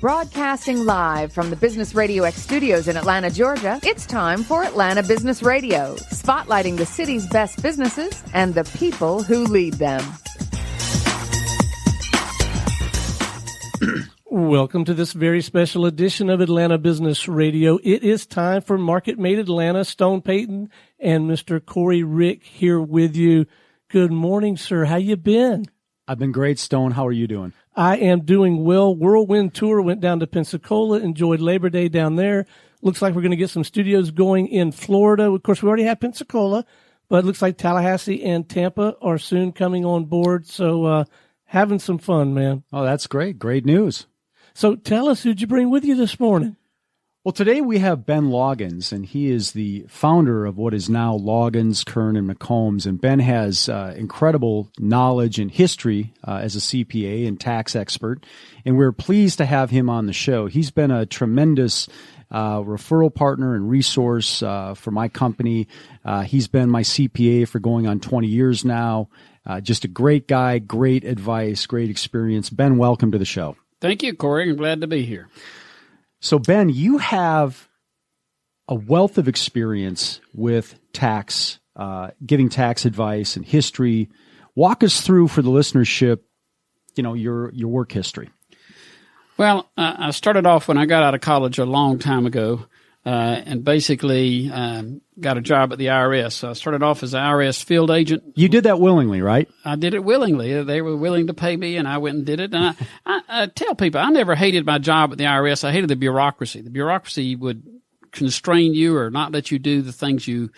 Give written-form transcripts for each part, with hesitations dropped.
Broadcasting live from the Business Radio X studios in Atlanta, Georgia, it's time for Atlanta Business Radio, spotlighting the city's best businesses and the people who lead them. Welcome to this very special edition of Atlanta Business Radio. It is time for MarketMate Atlanta. Stone Payton and Mr. Corey Rick here with you. Good morning, sir. How you been? I've been great, Stone. How are you doing? I am doing well. Whirlwind Tour went down to Pensacola, enjoyed Labor Day down there. Looks like we're going to get some studios going in Florida. Of course, we already have Pensacola, but it looks like Tallahassee and Tampa are soon coming on board. So having some fun, man. Oh, that's great. Great news. So tell us, who'd you bring with you this morning? Well, today we have Ben Loggins, and he is the founder of what is now Loggins, Kern and McCombs. And Ben has incredible knowledge and history as a CPA and tax expert, and we're pleased to have him on the show. He's been a tremendous referral partner and resource for my company. He's been my CPA for going on 20 years now. Just a great guy, great advice, great experience. Ben, welcome to the show. Thank you, Corey. I'm glad to be here. So, Ben, you have a wealth of experience with tax, giving tax advice and history. Walk us through, for the listenership, your work history. Well, I started off when I got out of college a long time ago, and basically got a job at the IRS. I started off as an IRS field agent. You did that willingly, right? I did it willingly. They were willing to pay me, and I went and did it. And I tell people, I never hated my job at the IRS. I hated the bureaucracy. The bureaucracy would constrain you or not let you do the things you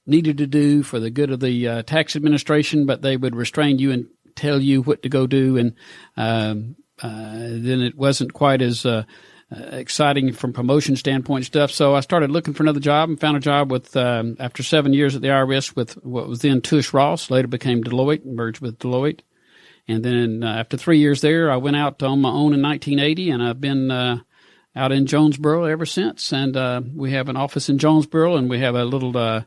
needed to do for the good of the tax administration, but they would restrain you and tell you what to go do. And then it wasn't quite as exciting from promotion standpoint stuff. So I started looking for another job and found a job with, after 7 years at the IRS with what was then Tush Ross, later became Deloitte, merged with Deloitte. And then after 3 years there, I went out on my own in 1980, and I've been out in Jonesboro ever since. And we have an office in Jonesboro, and we have a little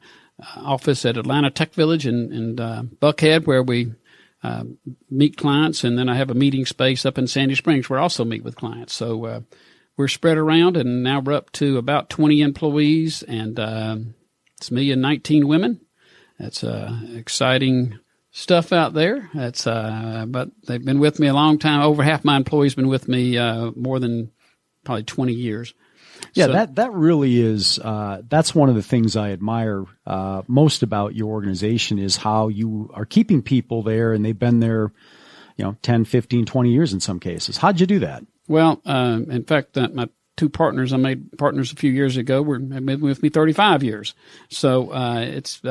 office at Atlanta Tech Village in Buckhead where we meet clients. And then I have a meeting space up in Sandy Springs where I also meet with clients. So we're spread around, and now we're up to about 20 employees, and it's me and 19 women. That's exciting stuff out there. That's but they've been with me a long time. Over half my employees been with me more than probably 20 years. Yeah, so, that really is. That's one of the things I admire most about your organization is how you are keeping people there, and they've been there, 10, 15, 20 years in some cases. How'd you do that? Well, in fact, my two partners I made partners a few years ago have been with me 35 years. So it's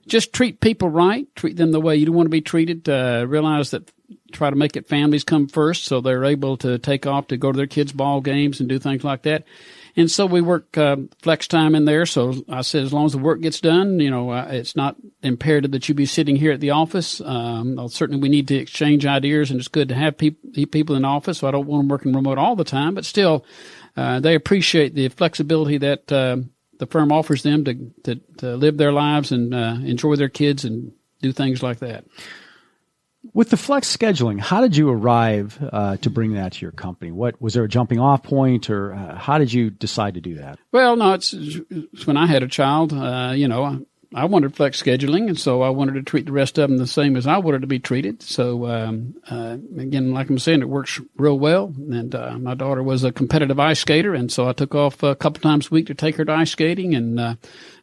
just treat people right, treat them the way you want to be treated. Realize that try to make it families come first, so they're able to take off to go to their kids' ball games and do things like that. And so we work flex time in there. So I said, as long as the work gets done, it's not imperative that you be sitting here at the office. Certainly we need to exchange ideas, and it's good to have people in the office. So I don't want them working remote all the time, but still, they appreciate the flexibility that the firm offers them to live their lives and enjoy their kids and do things like that. With the flex scheduling, how did you arrive to bring that to your company? Was there a jumping off point, or how did you decide to do that? Well, no, it's when I had a child, I wanted flex scheduling, and so I wanted to treat the rest of them the same as I wanted to be treated. So, again, like I'm saying, it works real well. And my daughter was a competitive ice skater, and so I took off a couple times a week to take her to ice skating, and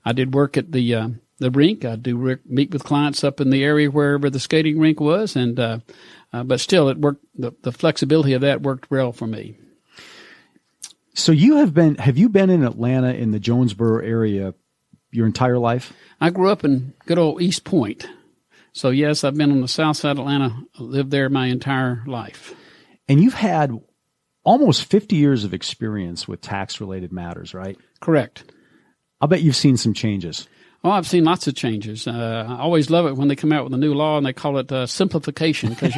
I did work at the rink. I do meet with clients up in the area wherever the skating rink was, and but still, it worked. The flexibility of that worked well for me. So have you been in Atlanta in the Jonesboro area your entire life? I grew up in good old East Point. So yes, I've been on the south side of Atlanta, lived there my entire life. And you've had almost 50 years of experience with tax-related matters, right? Correct. I'll bet you've seen some changes. Oh, I've seen lots of changes. I always love it when they come out with a new law and they call it simplification, because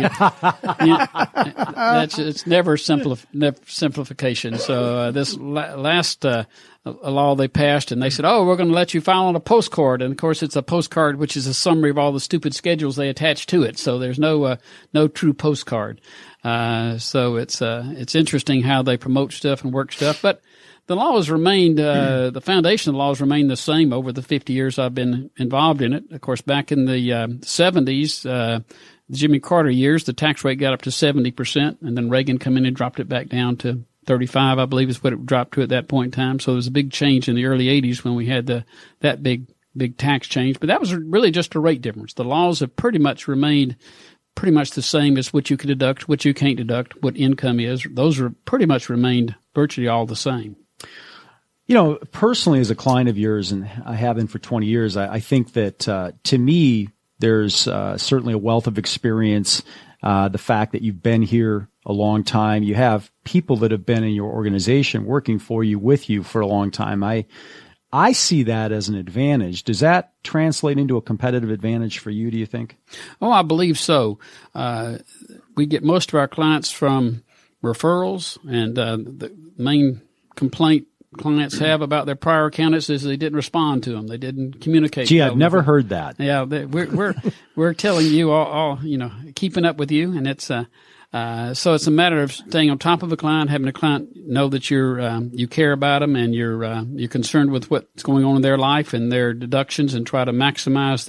it's never simplification. So this last law they passed, and they said, "Oh, we're going to let you file on a postcard," and of course it's a postcard which is a summary of all the stupid schedules they attach to it. So there's no true postcard. So it's interesting how they promote stuff and work stuff. But the law has remained, the foundation of the law has remained the same over the 50 years I've been involved in it. Of course, back in the 70s, the Jimmy Carter years, the tax rate got up to 70%, and then Reagan come in and dropped it back down to 35, I believe is what it dropped to at that point in time. So there was a big change in the early 80s when we had that big tax change. But that was really just a rate difference. The laws have pretty much remained pretty much the same as what you can deduct, what you can't deduct, what income is. Those are pretty much remained virtually all the same. You know, personally, as a client of yours, and I have been for 20 years, I think that to me, there's certainly a wealth of experience. The fact that you've been here a long time, you have people that have been in your organization working for you, with you for a long time. I see that as an advantage. Does that translate into a competitive advantage for you, do you think? Oh, I believe so. We get most of our clients from referrals, and the main complaint clients have about their prior accountants is they didn't respond to them. They didn't communicate. Gee, I've never heard that. Yeah, we're telling you all, keeping up with you, and it's so it's a matter of staying on top of a client, having a client know that you care about them, and you're concerned with what's going on in their life and their deductions, and try to maximize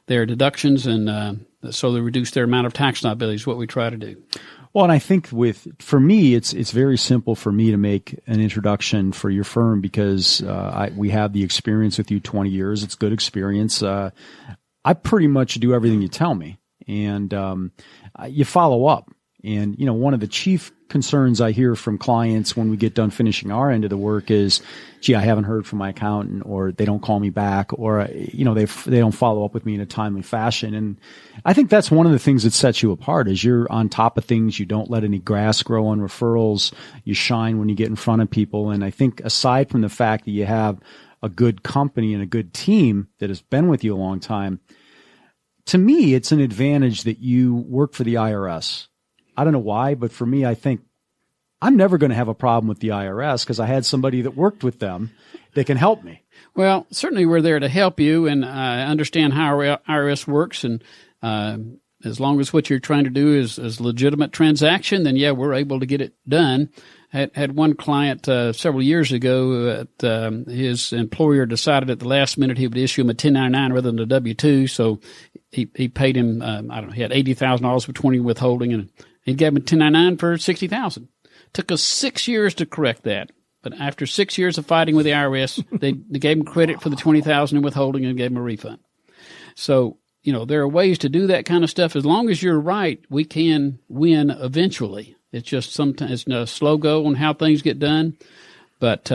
their deductions, and so they reduce their amount of tax liability is what we try to do. Well, and I think for me, it's very simple for me to make an introduction for your firm because we have the experience with you 20 years. It's good experience. I pretty much do everything you tell me, and you follow up. And, one of the chief concerns I hear from clients when we get done finishing our end of the work is, gee, I haven't heard from my accountant, or they don't call me back, or, they don't follow up with me in a timely fashion. And I think that's one of the things that sets you apart is you're on top of things. You don't let any grass grow on referrals. You shine when you get in front of people. And I think aside from the fact that you have a good company and a good team that has been with you a long time, to me, it's an advantage that you work for the IRS. I don't know why, but for me, I think I'm never going to have a problem with the IRS because I had somebody that worked with them that can help me. Well, certainly we're there to help you, and I understand how IRS works. And as long as what you're trying to do is a legitimate transaction, then, yeah, we're able to get it done. Had one client several years ago that his employer decided at the last minute he would issue him a 1099 rather than a W-2. So he paid him, he had $80,000 between withholding, and he gave him a 1099 for $60,000. Took us 6 years to correct that. But after 6 years of fighting with the IRS, they gave him credit for the $20,000 in withholding and gave him a refund. So, there are ways to do that kind of stuff. As long as you're right, we can win eventually. It's just sometimes it's a slow go on how things get done. But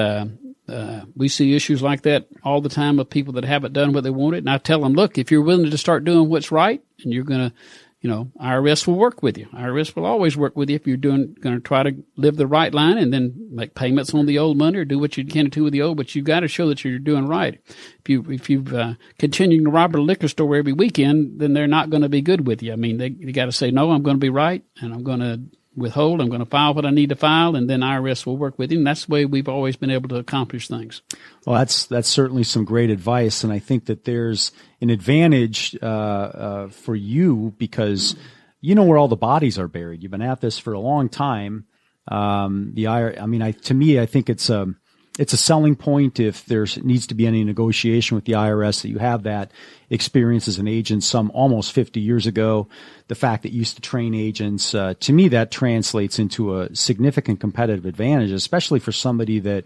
we see issues like that all the time of people that haven't done what they wanted. And I tell them, look, if you're willing to start doing what's right, and you're going to, IRS will work with you. IRS will always work with you if you're going to try to live the right line and then make payments on the old money or do what you can do with the old. But you've got to show that you're doing right. If you've continuing to rob a liquor store every weekend, then they're not going to be good with you. I mean, you got to say, no, I'm going to be right, and I'm going to withhold. I'm going to file what I need to file, and then IRS will work with you. And that's the way we've always been able to accomplish things. Well, that's certainly some great advice, and I think that there's an advantage for you because you know where all the bodies are buried. You've been at this for a long time. To me, I think it's a selling point if there needs to be any negotiation with the IRS that you have that experience as an agent some almost 50 years ago. The fact that you used to train agents, to me, that translates into a significant competitive advantage, especially for somebody that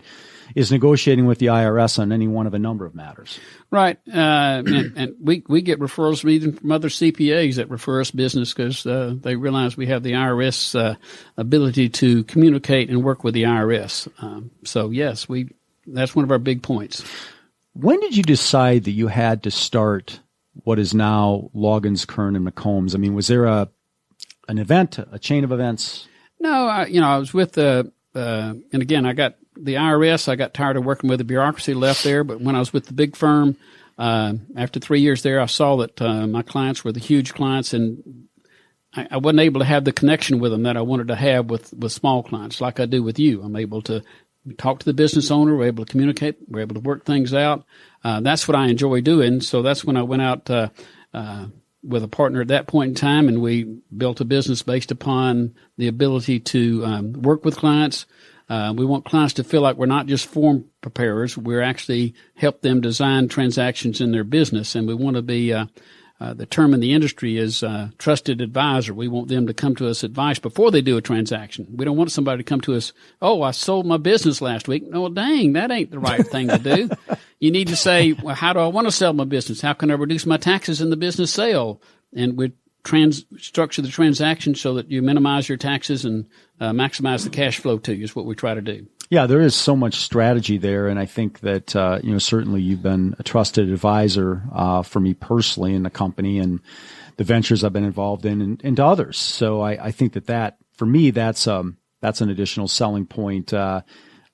is negotiating with the IRS on any one of a number of matters. Right. And we get referrals even from other CPAs that refer us business because they realize we have the IRS ability to communicate and work with the IRS. So, yes, that's one of our big points. When did you decide that you had to start what is now Loggins, Kern and McCombs? I mean, was there an event, a chain of events? No, I was with and again, I got the IRS. I got tired of working with the bureaucracy, left there. But when I was with the big firm, after 3 years there, I saw that my clients were the huge clients, and I wasn't able to have the connection with them that I wanted to have with small clients like I do with you. I'm able to talk to the business owner. We're able to communicate. We're able to work things out. That's what I enjoy doing. So that's when I went out with a partner at that point in time, and we built a business based upon the ability to work with clients. We want clients to feel like we're not just form preparers. We're actually help them design transactions in their business, and we want to be the term in the industry is trusted advisor. We want them to come to us advice before they do a transaction. We don't want somebody to come to us, oh, I sold my business last week. No, dang, that ain't the right thing to do. You need to say, well, how do I want to sell my business? How can I reduce my taxes in the business sale? And we structure the transaction so that you minimize your taxes and maximize the cash flow to you is what we try to do. Yeah, there is so much strategy there, and I think that certainly you've been a trusted advisor for me personally in the company and the ventures I've been involved in, and to others. So I think that for me that's an additional selling point.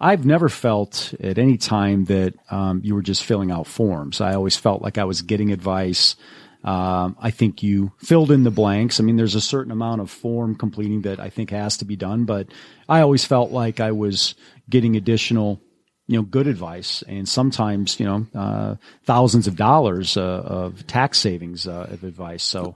I've never felt at any time that you were just filling out forms. I always felt like I was getting advice. I think you filled in the blanks. I mean, there's a certain amount of form completing that I think has to be done, but I always felt like I was getting additional, good advice, and sometimes, thousands of dollars of tax savings of advice. So,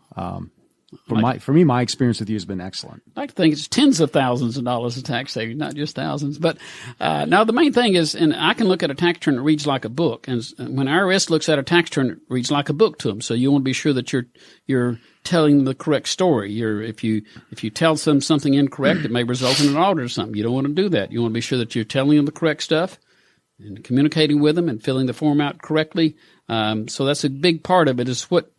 for me, my experience with you has been excellent. I like to think it's tens of thousands of dollars of tax savings, not just thousands. But now the main thing is, and I can look at a tax return that reads like a book, and when IRS looks at a tax return, it reads like a book to them. So you want to be sure that you're telling the correct story. If you tell them something incorrect, it may result in an audit or something. You don't want to do that. You want to be sure that you're telling them the correct stuff and communicating with them and filling the form out correctly. So that's a big part of it is what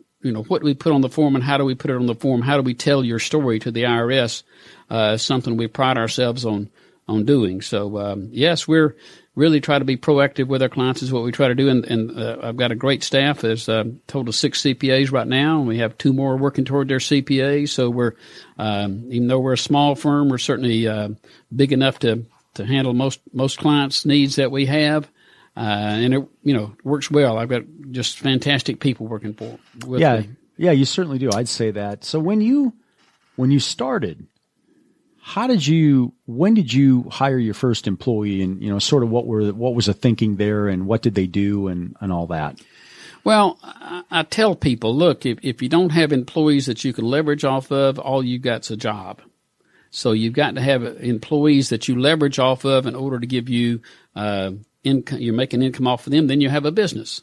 we put on the form and how do we put it on the form? How do we tell your story to the IRS? Something we pride ourselves on doing. So, yes, we're really try to be proactive with our clients is what we try to do. And I've got a great staff. There's a total of 6 CPAs right now, and we have 2 more working toward their CPAs. So we're, even though we're a small firm, we're certainly big enough to handle most clients' needs that we have. And it, works well. I've got just fantastic people working with me. Yeah, you certainly do. I'd say that. So when you started, when did you hire your first employee, and, sort of what was the thinking there, and what did they do, and all that? Well, I tell people, look, if you don't have employees that you can leverage off of, all you got's a job. So you've got to have employees that you leverage off of in order to give you, income. You're making income off of them, then you have a business.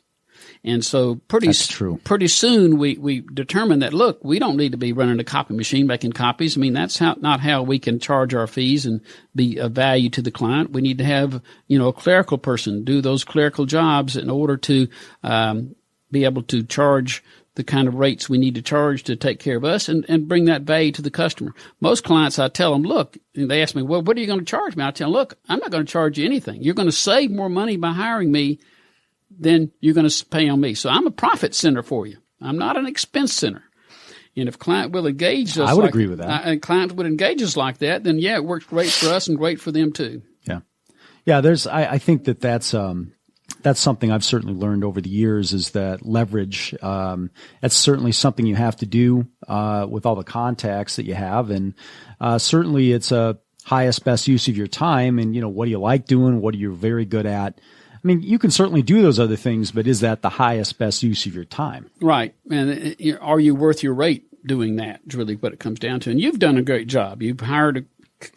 And so pretty soon we determined that, look, we don't need to be running a copy machine making copies. I mean, that's not how we can charge our fees and be of value to the client. We need to have, a clerical person do those clerical jobs in order to be able to charge the kind of rates we need to charge to take care of us and bring that value to the customer. Most clients, I tell them, look, and they ask me, well, what are you going to charge me? I tell them, look, I'm not going to charge you anything. You're going to save more money by hiring me than you're going to pay on me. So I'm a profit center for you. I'm not an expense center. And if client will engage us, I would agree with that. And clients would engage us like that, then yeah, it works great for us and great for them too. Yeah. Yeah. I think that's something I've certainly learned over the years is that leverage. That's certainly something you have to do with all the contacts that you have, and certainly it's a highest best use of your time. And what do you like doing? What are you very good at? I mean, you can certainly do those other things, but is that the highest best use of your time? Right. And are you worth your rate doing that? Is really what it comes down to. And you've done a great job. You've hired a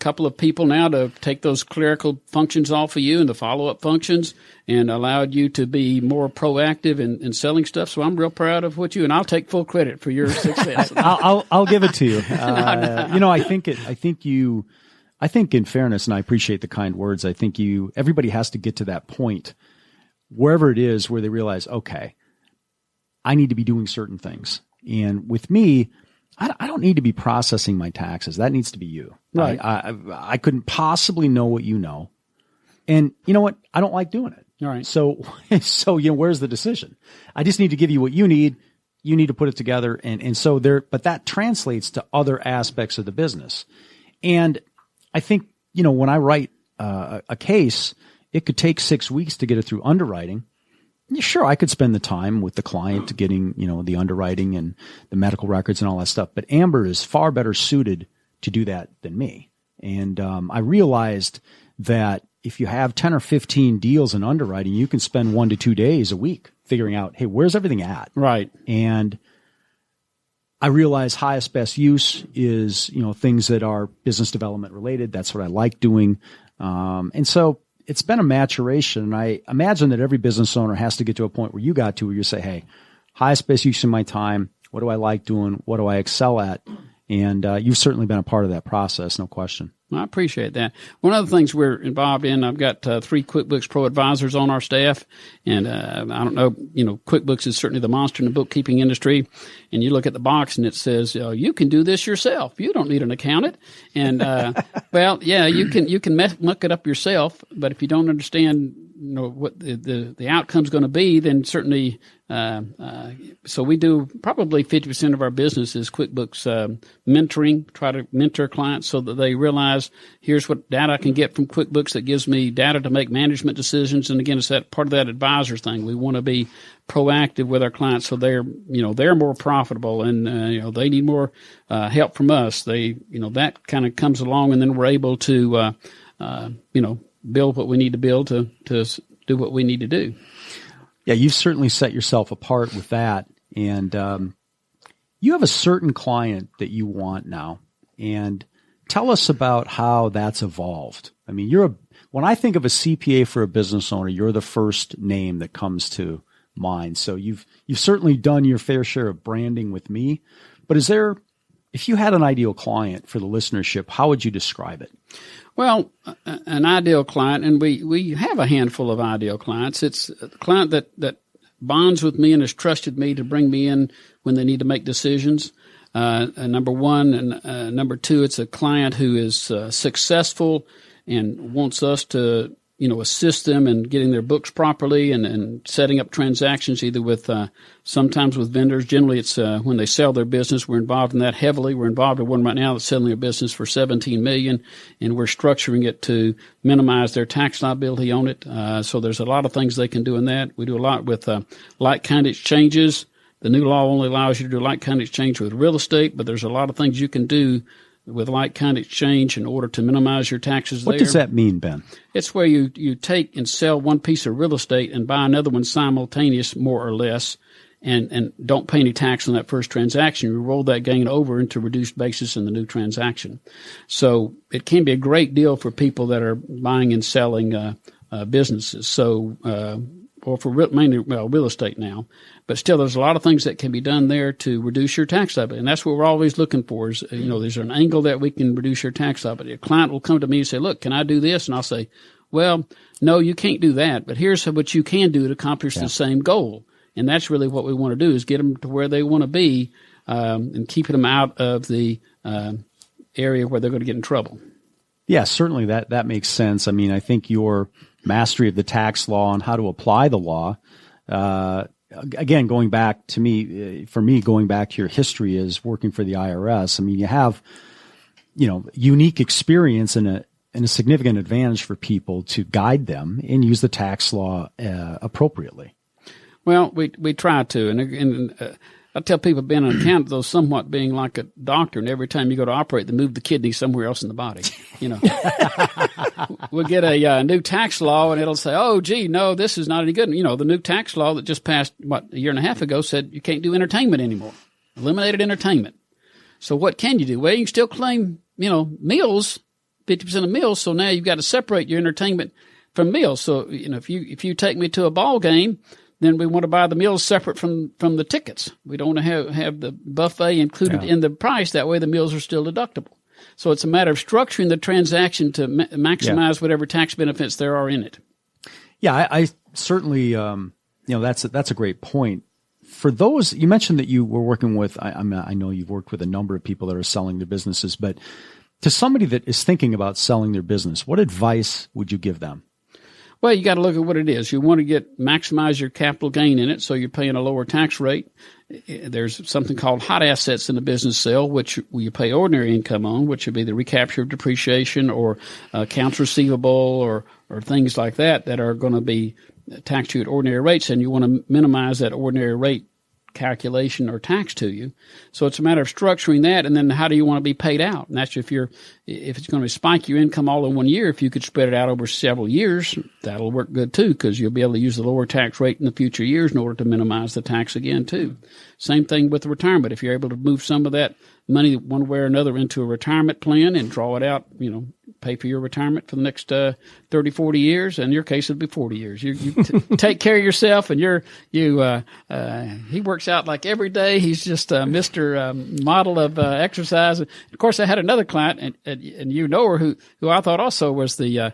couple of people now to take those clerical functions off of you and the follow-up functions, and allowed you to be more proactive in selling stuff. So I'm real proud of what and I'll take full credit for your success. I'll give it to you. I think in fairness, and I appreciate the kind words, I think everybody has to get to that point, wherever it is, where they realize, okay, I need to be doing certain things. And with me, I don't need to be processing my taxes. That needs to be you. Right. I couldn't possibly know what you know. And you know what? I don't like doing it. All right. So where's the decision? I just need to give you what you need. You need to put it together. And so but that translates to other aspects of the business. And I think, when I write a case, it could take 6 weeks to get it through underwriting. Sure, I could spend the time with the client getting, the underwriting and the medical records and all that stuff. But Amber is far better suited to do that than me. And I realized that if you have 10 or 15 deals in underwriting, you can spend 1 to 2 days a week figuring out, hey, where's everything at? Right. And I realize highest best use is, things that are business development related. That's what I like doing. And so it's been a maturation. And I imagine that every business owner has to get to a point where you got to, where you say, hey, highest best use of my time. What do I like doing? What do I excel at? And you've certainly been a part of that process, no question. I appreciate that. One of the things we're involved in, I've got 3 QuickBooks Pro advisors on our staff, and I don't know, QuickBooks is certainly the monster in the bookkeeping industry, and you look at the box and it says, you can do this yourself. You don't need an accountant. And, well, yeah, you can muck it up yourself, but if you don't understand what the outcome's going to be, then certainly so we do probably 50% of our business is QuickBooks mentoring, try to mentor clients so that they realize here's what data I can get from QuickBooks that gives me data to make management decisions. And again, it's that part of that advisor thing. We want to be proactive with our clients so they're more profitable and they need more help from us. That kind of comes along, and then we're able to build what we need to build to do what we need to do. Yeah, you've certainly set yourself apart with that. And you have a certain client that you want now. And tell us about how that's evolved. I mean, when I think of a CPA for a business owner, you're the first name that comes to mind. So you've certainly done your fair share of branding with me. But if you had an ideal client for the listenership, how would you describe it? Well, an ideal client, and we have a handful of ideal clients. It's a client that bonds with me and has trusted me to bring me in when they need to make decisions. Number one, and number two, it's a client who is successful and wants us to assist them in getting their books properly and setting up transactions, either with sometimes with vendors. Generally, it's when they sell their business. We're involved in that heavily. We're involved in one right now that's selling their business for $17 million, and we're structuring it to minimize their tax liability on it. So there's a lot of things they can do in that. We do a lot with like-kind exchanges. The new law only allows you to do like-kind exchange with real estate, but there's a lot of things you can do with like-kind exchange in order to minimize your taxes. What does that mean, Ben? It's where you take and sell one piece of real estate and buy another one simultaneous, more or less, and don't pay any tax on that first transaction. You roll that gain over into reduced basis in the new transaction. So it can be a great deal for people that are buying and selling businesses. So or for mainly real estate now. But still, there's a lot of things that can be done there to reduce your tax liability. And that's what we're always looking for is, there's an angle that we can reduce your tax liability. A client will come to me and say, look, can I do this? And I'll say, well, no, you can't do that. But here's what you can do to accomplish the same goal. And that's really what we want to do is get them to where they want to be and keeping them out of the area where they're going to get in trouble. Yeah, certainly that makes sense. I mean, I think your mastery of the tax law and how to apply the law, again, going back to going back to your history as working for the IRS, I mean, you have, unique experience and a significant advantage for people to guide them and use the tax law appropriately. Well, we try to, and I tell people being an accountant, though, somewhat being like a doctor, and every time you go to operate, they move the kidney somewhere else in the body. We'll get a new tax law, and it'll say, oh, gee, no, this is not any good. The new tax law that just passed, a year and a half ago said you can't do entertainment anymore. Eliminated entertainment. So what can you do? Well, you can still claim, meals, 50% of meals, so now you've got to separate your entertainment from meals. So, if you take me to a ball game, then we want to buy the meals separate from the tickets. We don't want to have the buffet included in the price. That way the meals are still deductible. So it's a matter of structuring the transaction to maximize whatever tax benefits there are in it. Yeah, I certainly, that's a great point. For those, you mentioned that you were working with, I know you've worked with a number of people that are selling their businesses, but to somebody that is thinking about selling their business, what advice would you give them? Well, you got to look at what it is. You want to maximize your capital gain in it, so you're paying a lower tax rate. There's something called hot assets in the business sale, which you pay ordinary income on, which would be the recapture of depreciation or accounts receivable or things like that are going to be taxed to at ordinary rates, and you want to minimize that ordinary rate calculation or tax to you. So it's a matter of structuring that, and then how do you want to be paid out? And that's if it's going to spike your income all in one year, if you could spread it out over several years, that'll work good too, because you'll be able to use the lower tax rate in the future years in order to minimize the tax again too. Same thing with the retirement. If you're able to move some of that money one way or another into a retirement plan and draw it out, pay for your retirement for the next 30, 40 years. In your case, it'd be 40 years. You take care of yourself, and he works out like every day. He's just Mr. Model of exercise. And of course, I had another client, and you know her, who I thought also was the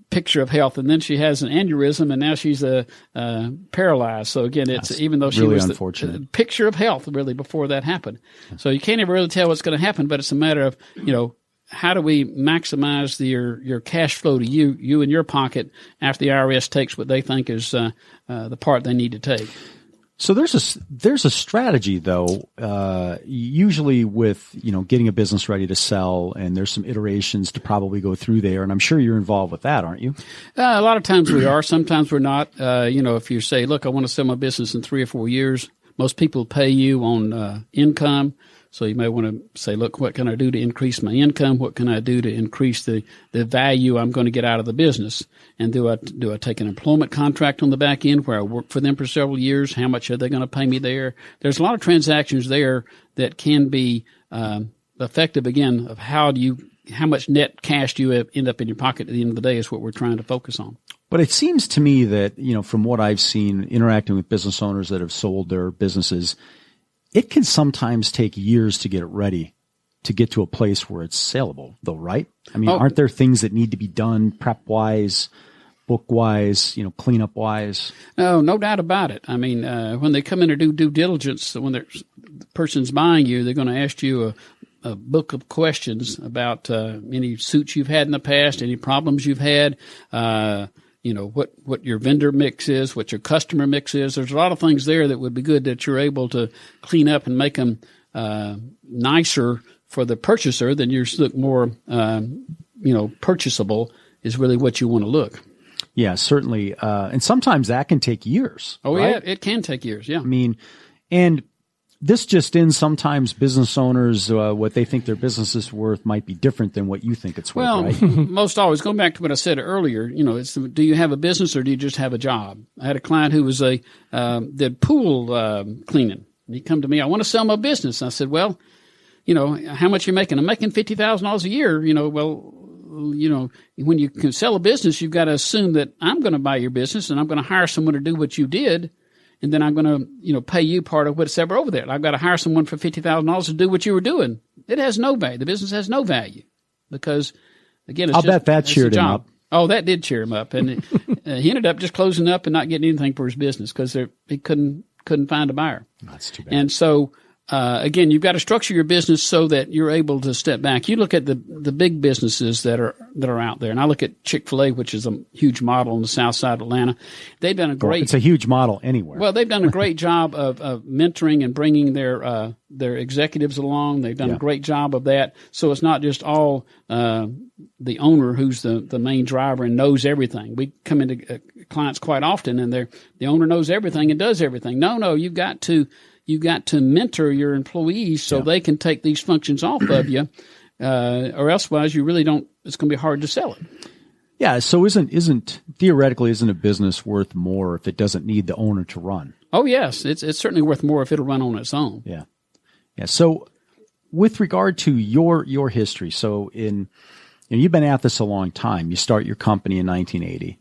picture of health, and then she has an aneurysm, and now she's paralyzed. So again, even though she really was unfortunate. The picture of health really before that happened. So you can't ever really tell what's going to happen, but it's a matter of, how do we maximize your cash flow to you in your pocket after the IRS takes what they think is the part they need to take. So there's a strategy though, usually with, getting a business ready to sell, and there's some iterations to probably go through there. And I'm sure you're involved with that, aren't you? A lot of times we are. Sometimes we're not. If you say, look, I want to sell my business in 3 or 4 years, most people pay you on income. So you may want to say, look, what can I do to increase my income? What can I do to increase the value I'm going to get out of the business? And do I take an employment contract on the back end where I work for them for several years? How much are they going to pay me there? There's a lot of transactions there that can be effective, again, of how much net cash do you end up in your pocket at the end of the day is what we're trying to focus on. But it seems to me that, from what I've seen interacting with business owners that have sold their businesses, it can sometimes take years to get it ready to get to a place where it's saleable, though, right? I mean, aren't there things that need to be done prep-wise, book-wise, cleanup-wise? Oh, no doubt about it. I mean, when they come in to do due diligence, when the person's buying you, they're going to ask you a book of questions about any suits you've had in the past, any problems you've had, what your vendor mix is, what your customer mix is. There's a lot of things there that would be good that you're able to clean up and make them nicer for the purchaser. Then you look more, purchasable is really what you want to look. Yeah, certainly. And sometimes that can take years. Oh, right? Yeah, it can take years. Yeah. I mean, and this just in, sometimes business owners, what they think their business is worth might be different than what you think it's worth, right? Most always, going back to what I said earlier, it's do you have a business or do you just have a job? I had a client who was did pool cleaning. And he come to me, I want to sell my business. And I said, well, how much you making? I'm making $50,000 a year. When you can sell a business, you've got to assume that I'm going to buy your business and I'm going to hire someone to do what you did. And then I'm going to, pay you part of what's ever over there. I've got to hire someone for $50,000 to do what you were doing. It has no value. The business has no value because, again, I'll bet that cheered him up. Oh, that did cheer him up, and he ended up just closing up and not getting anything for his business because he couldn't find a buyer. That's too bad. And so, again, you've got to structure your business so that you're able to step back. You look at the big businesses that are out there, and I look at Chick-fil-A, which is a huge model on the south side of Atlanta. They've done a great. It's a huge model anywhere. Well, they've done a great job of mentoring and bringing their executives along. They've done a great job of that. So it's not just all the owner who's the main driver and knows everything. We come into clients quite often, and the owner knows everything and does everything. No, you've got to mentor your employees so they can take these functions off of you, or elsewise you really don't. It's going to be hard to sell it. Yeah. So isn't theoretically a business worth more if it doesn't need the owner to run? Oh yes, it's certainly worth more if it'll run on its own. Yeah. So with regard to your history, so you've been at this a long time. You start your company in 1980.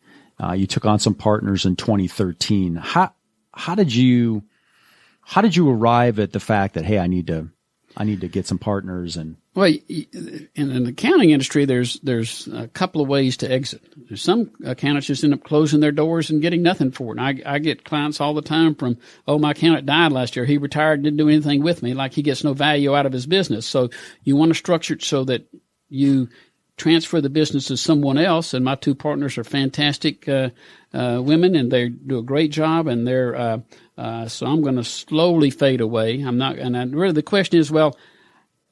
You took on some partners in 2013. How did you arrive at the fact that, hey, I need to get some partners? And well, in the accounting industry, there's a couple of ways to exit. There's some accountants just end up closing their doors and getting nothing for it. And I get clients all the time from, my accountant died last year. He retired and didn't do anything with me. Like he gets no value out of his business. So you want to structure it so that you transfer the business to someone else. And my two partners are fantastic women, and they do a great job. And so I'm going to slowly fade away. I'm not. And really, the question is, well,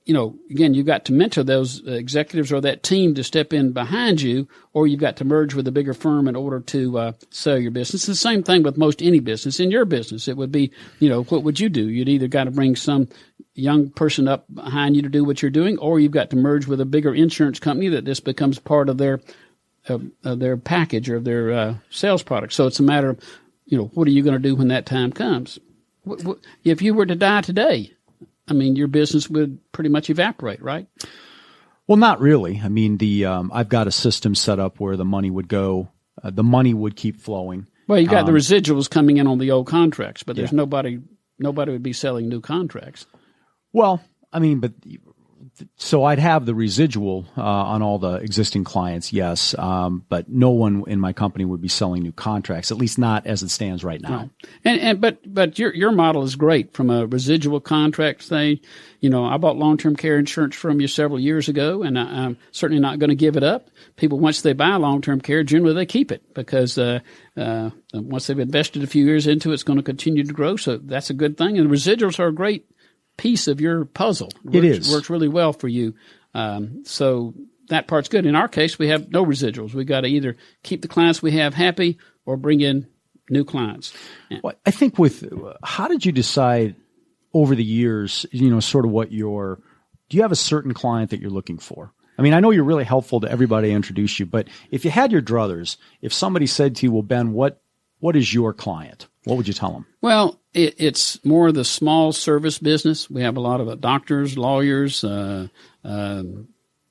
again, you've got to mentor those executives or that team to step in behind you, or you've got to merge with a bigger firm in order to sell your business. It's the same thing with most any business. In your business, it would be, what would you do? You'd either got to bring some young person up behind you to do what you're doing, or you've got to merge with a bigger insurance company that this becomes part of their package or of their sales product. So it's a matter of, what are you going to do when that time comes? If you were to die today, your business would pretty much evaporate, right? Well, not really. I've got a system set up where the money would go, the money would keep flowing. Well, you got the residuals coming in on the old contracts, but there's nobody would be selling new contracts. Well, so I'd have the residual on all the existing clients, yes, but no one in my company would be selling new contracts, at least not as it stands right now. Right. But your model is great from a residual contract thing. I bought long-term care insurance from you several years ago, and I'm certainly not going to give it up. People, once they buy long-term care, generally they keep it because once they've invested a few years into it, it's going to continue to grow. So that's a good thing, and the residuals are a great piece of your puzzle. It works really well for you. So that part's good. In our case, we have no residuals. We got to either keep the clients we have happy or bring in new clients. Well, I think how did you decide over the years, sort of do you have a certain client that you're looking for? I know you're really helpful to everybody I introduce you, but if you had your druthers, if somebody said to you, well, Ben, what is your client? What would you tell them? Well, it's more the small service business. We have a lot of doctors, lawyers,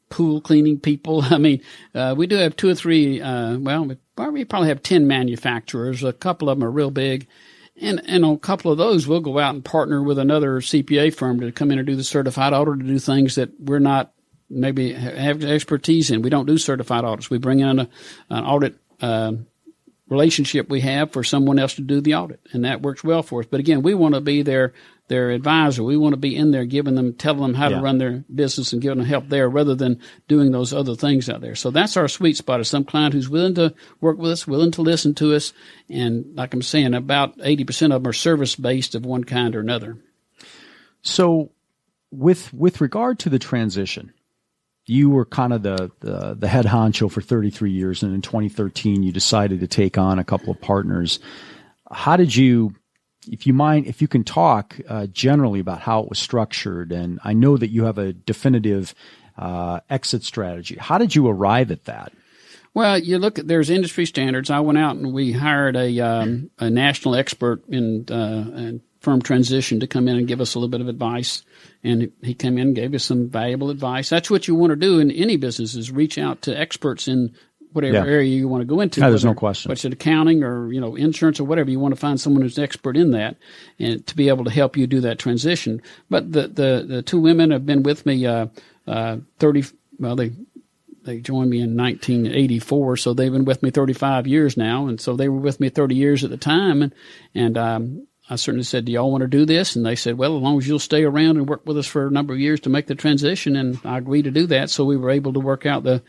pool cleaning people. We do have two or three, we probably have 10 manufacturers. A couple of them are real big. And on a couple of those, we'll go out and partner with another CPA firm to come in and do the certified audit, to do things that we're not maybe have expertise in. We don't do certified audits. We bring in an audit relationship we have for someone else to do the audit, and that works well for us. But again, we want to be their advisor. We want to be in there telling them how to run their business and giving them help there rather than doing those other things out there. So that's our sweet spot, is some client who's willing to work with us, willing to listen to us. And like I'm saying, about 80% of them are service-based of one kind or another. So with regard to the transition, you were kind of the head honcho for 33 years, and in 2013 you decided to take on a couple of partners. How did you, if you can talk generally about how it was structured, and I know that you have a definitive exit strategy. How did you arrive at that? Well, there's industry standards. I went out and we hired a national expert in firm transition to come in and give us a little bit of advice. And he came in and gave us some valuable advice. That's what you want to do in any business, is reach out to experts in whatever area you want to go into. No, there's no question. Whether it's accounting or, insurance or whatever, you want to find someone who's an expert in that and to be able to help you do that transition. But the two women have been with me they joined me in 1984, so they've been with me 35 years now. And so they were with me 30 years at the time. And I certainly said, do y'all want to do this? And they said, well, as long as you'll stay around and work with us for a number of years to make the transition. And I agreed to do that. So we were able to work out the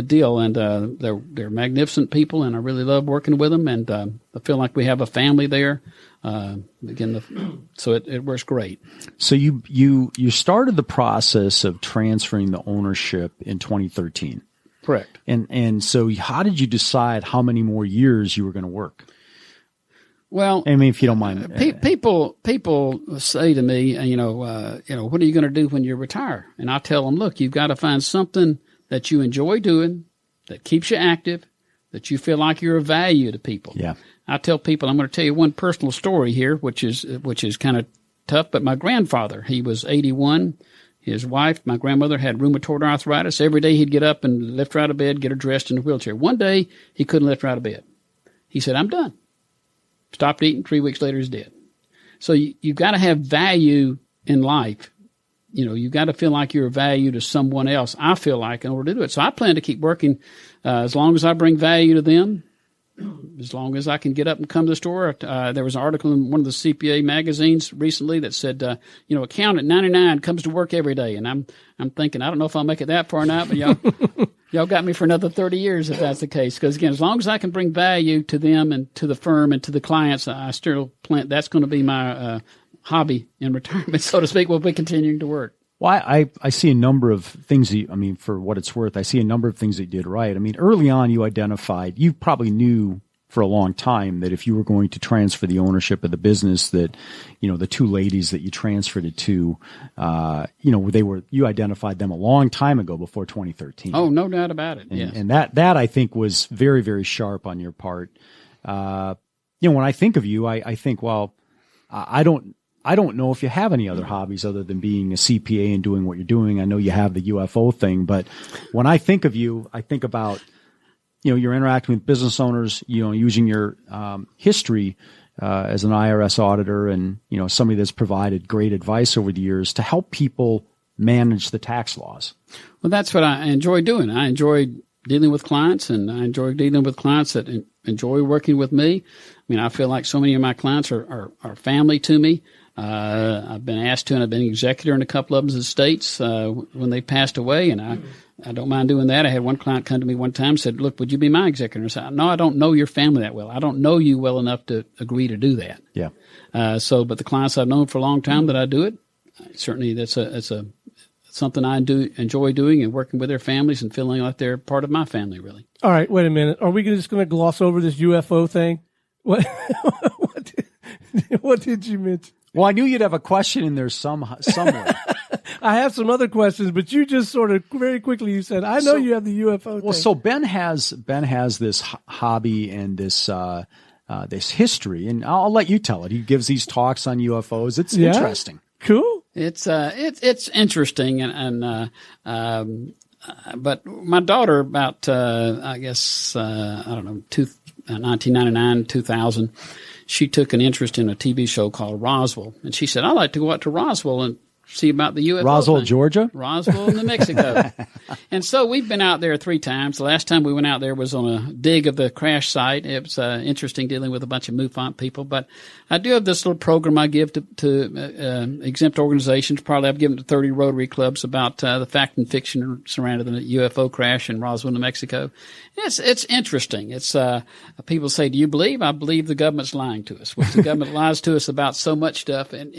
deal. And they're magnificent people, and I really love working with them. And I feel like we have a family there. So it works great. So you started the process of transferring the ownership in 2013. Correct. And so how did you decide how many more years you were going to work? Well, if you don't mind, people say to me, what are you going to do when you retire? And I tell them, look, you've got to find something that you enjoy doing, that keeps you active, that you feel like you're of value to people. Yeah. I tell people, I'm going to tell you one personal story here, which is kind of tough. But my grandfather, he was 81. His wife, my grandmother, had rheumatoid arthritis. Every day he'd get up and lift her out of bed, get her dressed in a wheelchair. One day he couldn't lift her out of bed. He said, I'm done. Stopped eating. 3 weeks later, he's dead. So you've got to have value in life. You've got to feel like you're of value to someone else, I feel like, in order to do it. So I plan to keep working as long as I bring value to them, as long as I can get up and come to the store. There was an article in one of the CPA magazines recently that said, accountant 99 comes to work every day. And I'm thinking, I don't know if I'll make it that far or not, but y'all got me for another 30 years if that's the case. Because again, as long as I can bring value to them and to the firm and to the clients, I still plan. That's going to be my hobby in retirement, so to speak. We'll be continuing to work. Well, I see a number of things for what it's worth, I see a number of things that you did right. I mean, early on you probably knew for a long time that if you were going to transfer the ownership of the business, that, the two ladies that you transferred it to, you identified them a long time ago before 2013. Oh, no doubt about it. And, yes. and that I think was very, very sharp on your part. When I think of you, I think, well, I don't know if you have any other hobbies other than being a CPA and doing what you're doing. I know you have the UFO thing, but when I think of you, I think about, you're interacting with business owners, using your history as an IRS auditor and, somebody that's provided great advice over the years to help people manage the tax laws. Well, that's what I enjoy doing. I enjoy dealing with clients, and I enjoy dealing with clients that enjoy working with me. I mean, I feel like so many of my clients are family to me. I've been asked to, and I've been executor in a couple of them in the States when they passed away, and I don't mind doing that. I had one client come to me one time and said, "Look, would you be my executor?" I said, "No, I don't know your family that well. I don't know you well enough to agree to do that." Yeah. But the clients I've known for a long time that I do it, certainly it's something I enjoy doing and working with their families and feeling like they're part of my family, really. All right, wait a minute. Are we just going to gloss over this UFO thing? What did you mention? Well, I knew you'd have a question in there somewhere. I have some other questions, but you just sort of very quickly you said, "I know you have the UFO thing." Well, so Ben has this hobby and this history, and I'll let you tell it. He gives these talks on UFOs. It's interesting. Cool. It's interesting, but my daughter about 1999, 2000. She took an interest in a TV show called Roswell, and she said, "I'd like to go out to Roswell and see about the UFO Roswell, thing." Georgia? Roswell, New Mexico. And so we've been out there 3 times. The last time we went out there was on a dig of the crash site. It was interesting dealing with a bunch of MUFON people. But I do have this little program I give to exempt organizations. Probably I've given to 30 Rotary clubs about the fact and fiction surrounding the UFO crash in Roswell, New Mexico. It's interesting. It's people say, "Do you believe?" I believe the government's lying to us. Which the government lies to us about so much stuff. And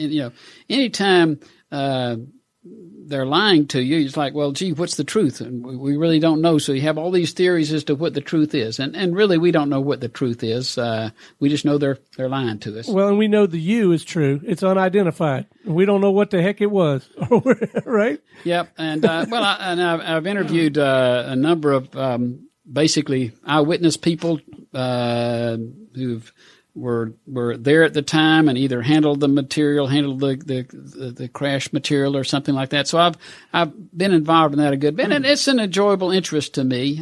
anytime they're lying to you, it's like, well, gee, what's the truth? And we really don't know. So you have all these theories as to what the truth is. And really, we don't know what the truth is. We just know they're lying to us. Well, and we know the U is true. It's unidentified. We don't know what the heck it was, right? Yep. And, I've interviewed a number of basically eyewitness people who were there at the time and either handled the crash material or something like that. So I've been involved in that a good bit, and it's an enjoyable interest to me.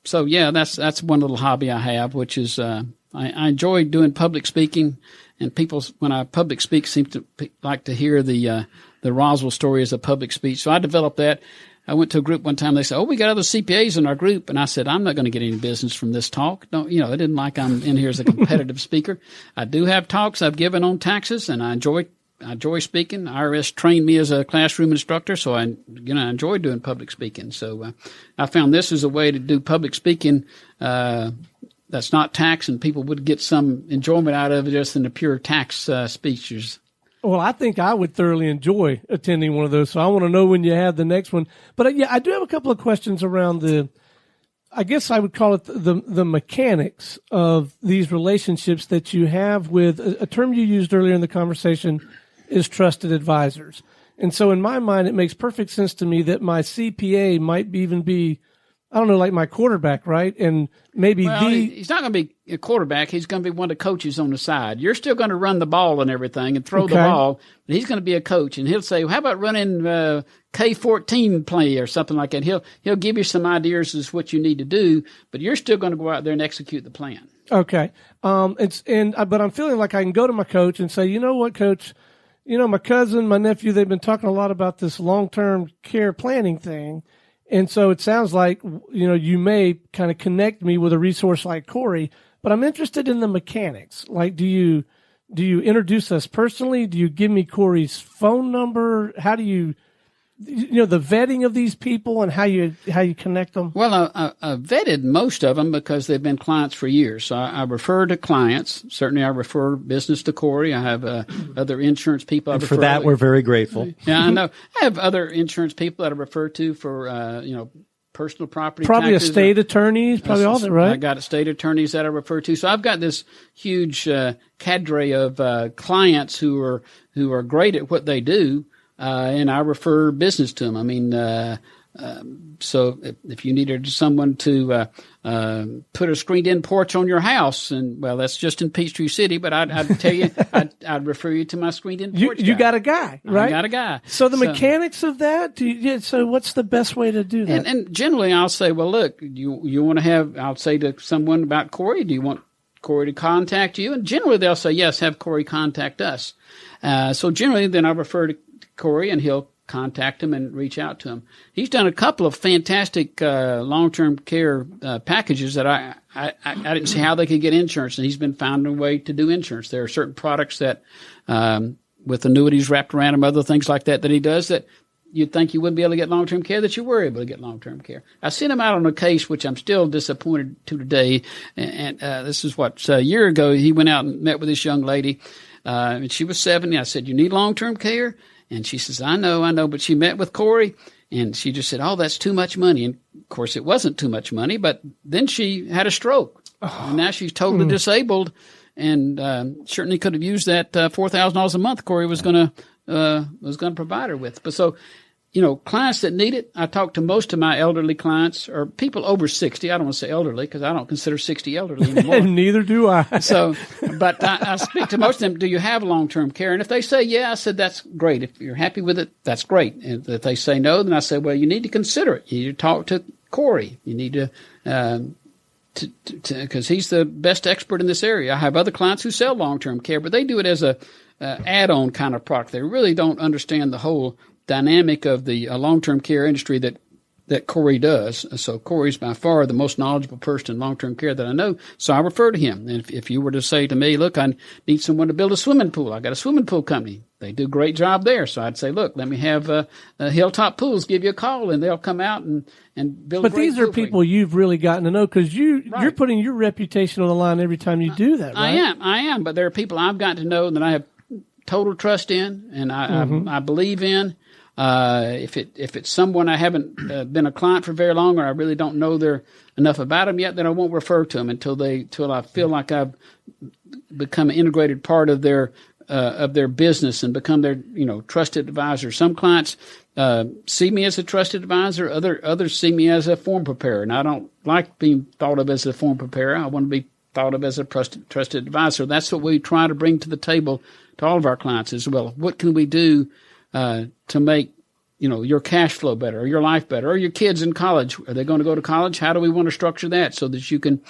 So yeah, that's one little hobby I have, which is I enjoy doing public speaking, and people when I public speak seem to like to hear the Roswell story as a public speech. So I developed that. I went to a group one time. They said, "Oh, we got other CPAs in our group." And I said, "I'm not going to get any business from this talk. It isn't like I'm in here as a competitive speaker. I do have talks I've given on taxes, and I enjoy speaking. IRS trained me as a classroom instructor, so I enjoy doing public speaking. So I found this as a way to do public speaking that's not tax, and people would get some enjoyment out of it just in the pure tax speeches. Well, I think I would thoroughly enjoy attending one of those, so I want to know when you have the next one. But I do have a couple of questions around I guess I would call it the mechanics of these relationships that you have with a term you used earlier in the conversation is trusted advisors. And so in my mind, it makes perfect sense to me that my CPA might even be, I don't know, like my quarterback, right? And maybe he's not going to be a quarterback. He's going to be one of the coaches on the side. You're still going to run the ball and everything and throw the ball, but he's going to be a coach. And he'll say, "How about running K-14 play or something like that?" He'll give you some ideas as what you need to do, but you're still going to go out there and execute the plan. Okay. But I'm feeling like I can go to my coach and say, "You know what, coach? My cousin, my nephew, they've been talking a lot about this long-term care planning thing. And so it sounds like, you may kind of connect me with a resource like Corey, but I'm interested in the mechanics. Like, do you introduce us personally? Do you give me Corey's phone number? How do you the vetting of these people and how you connect them? Well, I vetted most of them because they've been clients for years. So I refer to clients. Certainly, I refer business to Corey. I have other insurance people. And for that, we're very grateful. Yeah, I know. I have other insurance people that I refer to for personal property. Probably taxes, estate attorneys. Probably all that, right? I got estate attorneys that I refer to. So I've got this huge cadre of clients who are great at what they do. And I refer business to them. I mean, so if you needed someone to put a screened-in porch on your house, and well, that's just in Peachtree City, but I'd tell you, I'd refer you to my screened-in porch. You got a guy, right? I got a guy. So the mechanics of that. So what's the best way to do that? And generally, I'll say, well, look, you want to have. I'll say to someone about Corey, do you want Corey to contact you? And generally, they'll say yes. Have Corey contact us. So generally, then I refer to Corey, and he'll contact him and reach out to him. He's done a couple of fantastic long-term care packages that I didn't see how they could get insurance, and he's been finding a way to do insurance. There are certain products that, with annuities wrapped around them, other things like that he does that you'd think you wouldn't be able to get long-term care, that you were able to get long-term care. I sent him out on a case, which I'm still disappointed to today, and this is a year ago. He went out and met with this young lady, and she was 70. I said, "You need long-term care?" And she says, I know, but she met with Corey, and she just said, oh, that's too much money. And, of course, it wasn't too much money, but then she had a stroke. And now she's totally disabled, and certainly could have used that $4,000 a month Corey was going to provide her with. But so, clients that need it, I talk to most of my elderly clients, or people over 60. I don't want to say elderly because I don't consider 60 elderly anymore. Neither do I. But I speak to most of them. Do you have long-term care? And if they say yeah, I said that's great. If you're happy with it, that's great. And if they say no, then I say, well, you need to consider it. You need to talk to Corey. You need to because he's the best expert in this area. I have other clients who sell long-term care, but they do it as a add-on kind of product. They really don't understand the whole dynamic of the long-term care industry that Corey does. So Corey's by far the most knowledgeable person in long-term care that I know. So I refer to him. And if you were to say to me, look, I need someone to build a swimming pool. I got a swimming pool company. They do a great job there. So I'd say, look, let me have Hilltop Pools give you a call, and they'll come out and build a great pool. But these are people you've really gotten to know, because you're putting your reputation on the line every time you do that, right? I am. But there are people I've gotten to know that I have total trust in, and I believe in. If it's someone I haven't been a client for very long, or I really don't know enough about them yet, then I won't refer to them until I feel like I've become an integrated part of their business and become their trusted advisor. Some clients see me as a trusted advisor. Others see me as a form preparer, and I don't like being thought of as a form preparer. I want to be thought of as a trusted advisor. That's what we try to bring to the table to all of our clients as well. What can we do to make your cash flow better, or your life better, or your kids in college? Are they going to go to college? How do we want to structure that so that you can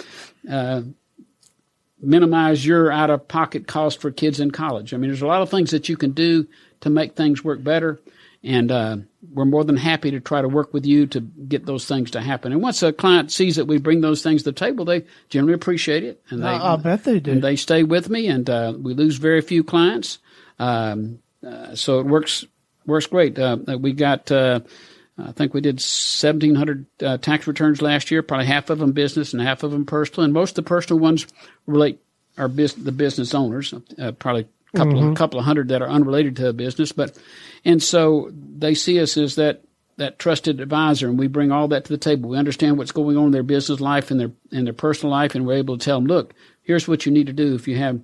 minimize your out-of-pocket cost for kids in college? I mean, there's a lot of things that you can do to make things work better, and we're more than happy to try to work with you to get those things to happen. And once a client sees that we bring those things to the table, they generally appreciate it. And I'll bet they do. And they stay with me, and we lose very few clients. So it works great. We got, I think we did 1,700 tax returns last year, probably half of them business and half of them personal. And most of the personal ones relate the business owners, probably a couple of hundred that are unrelated to a business. And so they see us as that trusted advisor, and we bring all that to the table. We understand what's going on in their business life and their personal life, and we're able to tell them, look, here's what you need to do if you have,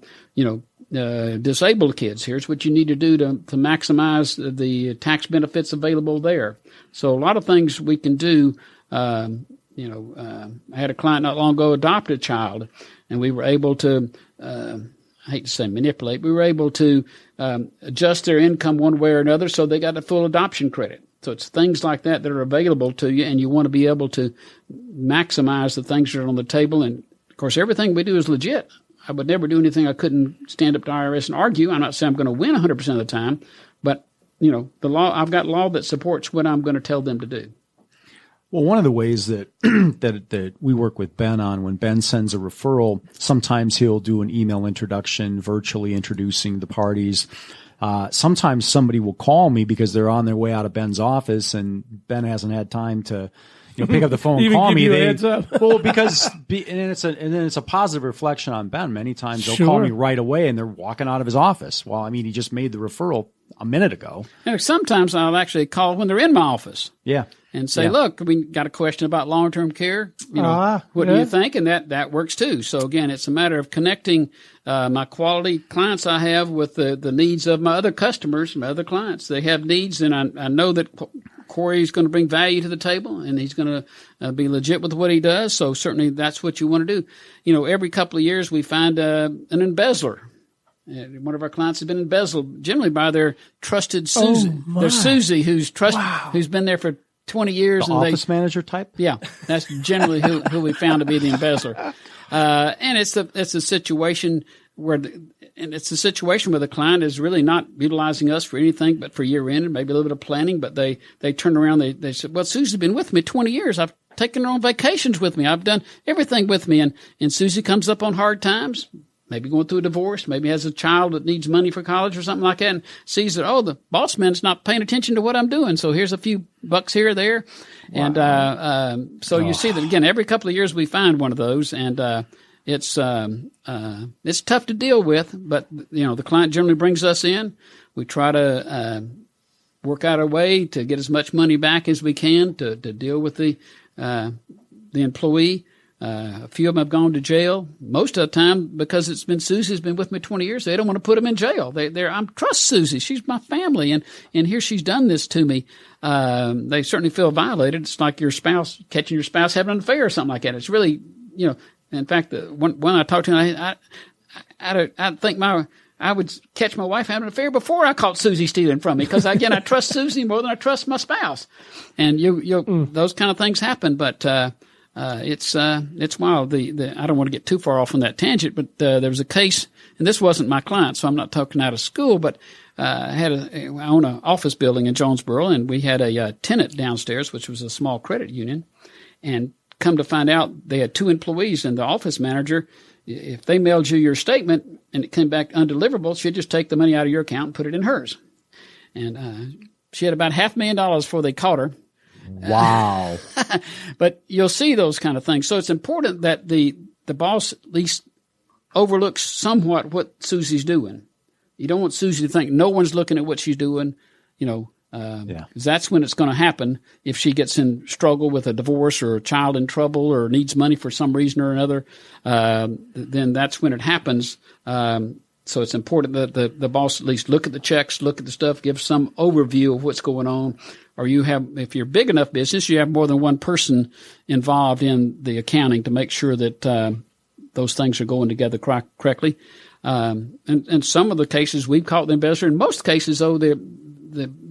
disabled kids. Here's what you need to do to maximize the tax benefits available there. So a lot of things we can do. I had a client not long ago adopt a child, and we were able to, I hate to say manipulate, we were able to adjust their income one way or another so they got a full adoption credit. So it's things like that are available to you, and you want to be able to maximize the things that are on the table. And, of course, everything we do is legit. I would never do anything I couldn't stand up to IRS and argue. I'm not saying I'm going to win 100% of the time, but, the law, I've got law that supports what I'm going to tell them to do. Well, one of the ways that that we work with Ben on, when Ben sends a referral, sometimes he'll do an email introduction, virtually introducing the parties. sometimes somebody will call me because they're on their way out of Ben's office and Ben hasn't had time to, pick up the phone and call me. Heads up. Well, because and then it's a positive reflection on Ben. Many times they'll call me right away and they're walking out of his office. Well, I mean, he just made the referral a minute ago. And sometimes I'll actually call when they're in my office. Yeah. And say, look, we got a question about long-term care. What do you think? And that works too. So again, it's a matter of connecting my quality clients I have with the needs of my other customers, my other clients. They have needs, and I know that Corey's going to bring value to the table, and he's going to be legit with what he does. So certainly that's what you want to do. Every couple of years we find an embezzler. One of our clients has been embezzled, generally by their trusted Susie. Their Susie, who's been there for 20 years. The office manager type? Yeah, that's generally who we found to be the embezzler. And it's a situation where the client is really not utilizing us for anything but for year end and maybe a little bit of planning, but they turn around, they said, well, Susie's been with me 20 years. I've taken her on vacations with me. I've done everything with me. And Susie comes up on hard times, maybe going through a divorce, maybe has a child that needs money for college or something like that, and sees that, the boss man's not paying attention to what I'm doing, so here's a few bucks here or there. Wow. And so you see that, again, every couple of years we find one of those, and it's tough to deal with, but the client generally brings us in. We try to work out a way to get as much money back as we can to deal with the employee. A few of them have gone to jail. Most of the time, because it's been Susie's been with me 20 years, they don't want to put them in jail. I trust Susie. She's my family, and here she's done this to me. They certainly feel violated. It's like your spouse catching your spouse having an affair or something like that. It's really, in fact, when I talked to her, I think I would catch my wife having an affair before I caught Susie stealing from me, because again, I trust Susie more than I trust my spouse, and those kind of things happen, but. It's wild. I don't want to get too far off on that tangent, but there was a case, and this wasn't my client, so I'm not talking out of school, but I own an office building in Jonesboro, and we had a tenant downstairs, which was a small credit union, and come to find out they had 2 employees, and the office manager, if they mailed you your statement and it came back undeliverable, she'd just take the money out of your account and put it in hers. And she had about $500,000 before they caught her. Wow. But you'll see those kind of things. So it's important that the boss at least overlooks somewhat what Susie's doing. You don't want Susie to think no one's looking at what she's doing, 'cause that's when it's going to happen. If she gets in struggle with a divorce or a child in trouble or needs money for some reason or another, then that's when it happens. So it's important that the boss at least look at the checks, look at the stuff, give some overview of what's going on. Or if you're a big enough business, you have more than one person involved in the accounting to make sure that those things are going together correctly. And some of the cases we've caught the embezzler. In most cases, though, the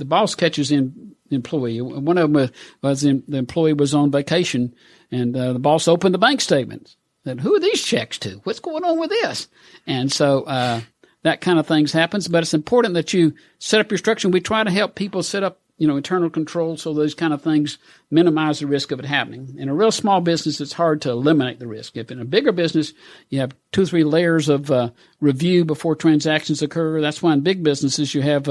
boss catches the employee. One of them was the employee was on vacation, and the boss opened the bank statements. And who are these checks to? What's going on with this? And so that kind of things happens. But it's important that you set up your structure. And we try to help people set up internal control so those kind of things minimize the risk of it happening. In a real small business, it's hard to eliminate the risk. If in a bigger business, you have 2 or 3 layers of review before transactions occur. That's why in big businesses you have